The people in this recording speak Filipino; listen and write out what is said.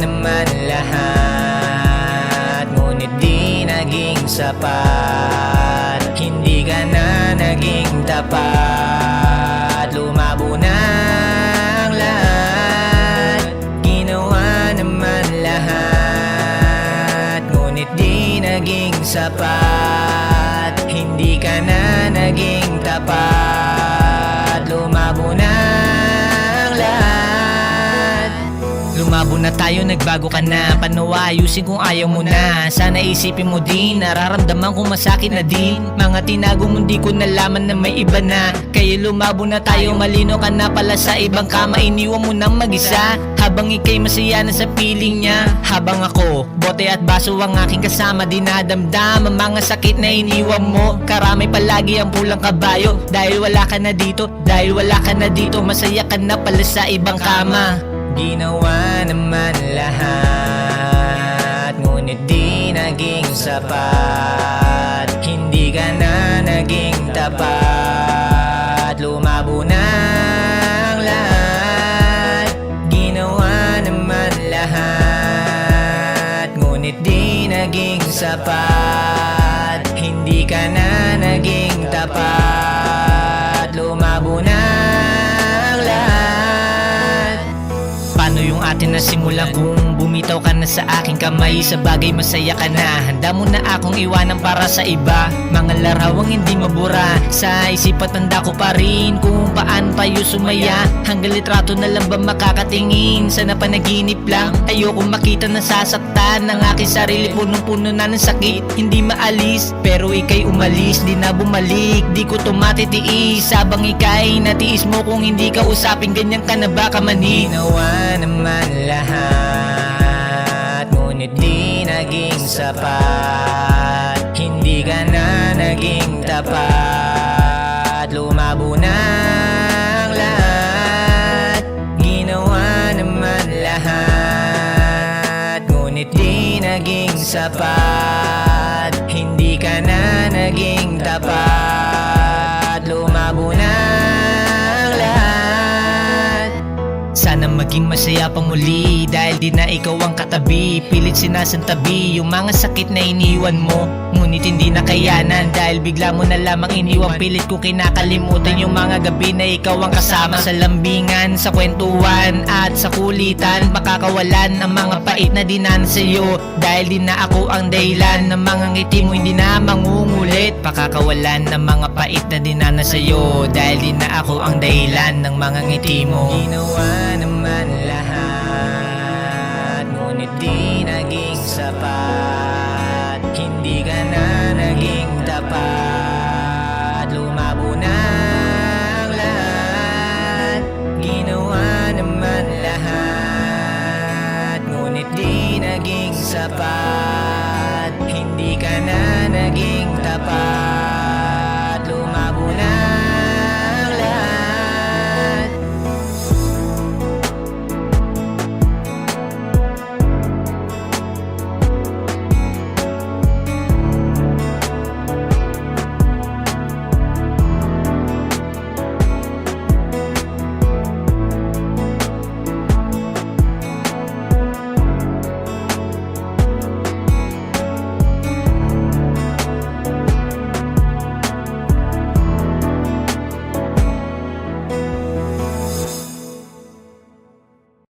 naman lahat, ngunit di naging sapat. Hindi ka na naging tapat, lumabo na ang lahat. Ginawa naman lahat, ngunit di naging sapat. Hindi ka na naging tapat, lumabo na ang lahat. Lumabo na tayo, nagbago ka na. Paano ayusin kung ayaw mo na? Sana isipin mo din, nararamdaman kong masakit na din. Mga tinago mo di ko nalaman na may iba na. Kaya lumabo na tayo, malino ka na pala sa ibang kama. Iniwan mo nang mag-isa, habang ika'y masaya na sa piling niya. Habang ako, bote at baso ang aking kasama, dinadamdam ang mga sakit na iniwan mo. Karami palagi ang pulang kabayo, dahil wala ka na dito, dahil wala ka na dito. Masaya ka na pala sa ibang kama. Ginawa naman lahat, ngunit di naging sapat. Hindi ka na naging tapat, lumabo na ang lahat. Ginawa naman lahat, ngunit di naging sapat. Hindi ka na naging tapat, lumabo na ang lahat. Paano yung atin na simulan kung bumitaw ka na sa aking kamay? Sa bagay masaya ka na, handa mo na akong iwanan para sa iba. Mga larawang hindi mabura, sa isip at tanda ko pa rin kung paan tayo sumaya. Hanggang litrato na lang ba makakatingin? Sana panaginip lang, ayoko makita na sasaktan ng aking sarili. Punong-puno na ng sakit, hindi maalis, pero ika'y umalis, di na bumalik. Di ko to matitiis, habang ika'y natiis mo. Kung hindi ka usapin, ganyan ka na ba kamanin? Ginawa naman lahat, ngunit di naging sapat. Hindi ka na naging tapat, lumabo na ang lahat. Ginawa naman lahat, ngunit di naging sapat. Hindi ka na naging tapat, lumabo na ang lahat. Sana maging masaya pa muli, dahil di na ikaw ang katabi. Pilit sinasantabi yung mga sakit na iniwan mo, ngunit hindi nakayanan, dahil bigla mo na lamang iniwan. Pilit ko kinakalimutan yung mga gabi na ikaw ang kasama. Sa lambingan, sa kwentuhan at sa kulitan, makakawalan ang mga pait na dinanas sa'yo, dahil di na ako ang dahilan ng mga ngiti mo hindi na mangungulit. Pakakawalan ng mga pait na dinanas sa'yo, dahil di na ako ang dahilan ng mga ngiti mo. Ginawa naman lahat, ngunit di naging sapat. Hindi ka na naging tapat, lumabo na ang lahat. Ginawa naman lahat, ngunit di naging sapat. Hindi ka na naging tapat,